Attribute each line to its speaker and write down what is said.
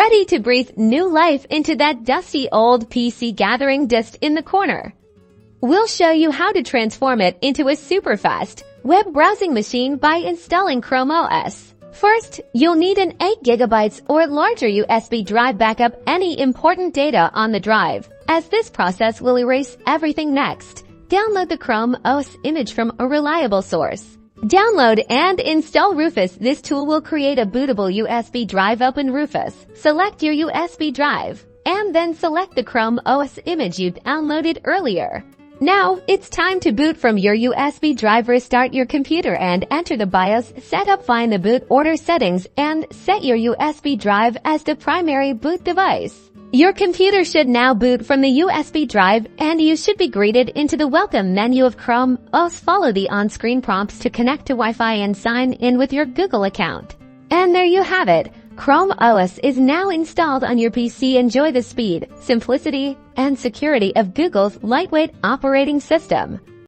Speaker 1: ready to breathe new life into that dusty old PC gathering dust in the corner. We'll show you how to transform it into a super fast web browsing machine by installing Chrome OS. First, you'll need an 8 GB or larger USB drive backup any important data on the drive, as this process will erase everything next. Download the Chrome OS image from a reliable source. Download and install Rufus. This tool will create a bootable USB drive. Open Rufus. Select your USB drive, and then select the Chrome OS image you downloaded earlier. Now, it's time to boot from your USB drive. Restart your computer and enter the BIOS setup. Find the boot order settings and set your USB drive as the primary boot device. Your computer should now boot from the USB drive, and you should be greeted into the welcome menu of Chrome OS. Follow the on-screen prompts to connect to Wi-Fi and sign in with your Google account. And there you have it. Chrome OS is now installed on your PC. Enjoy the speed, simplicity, and security of Google's lightweight operating system.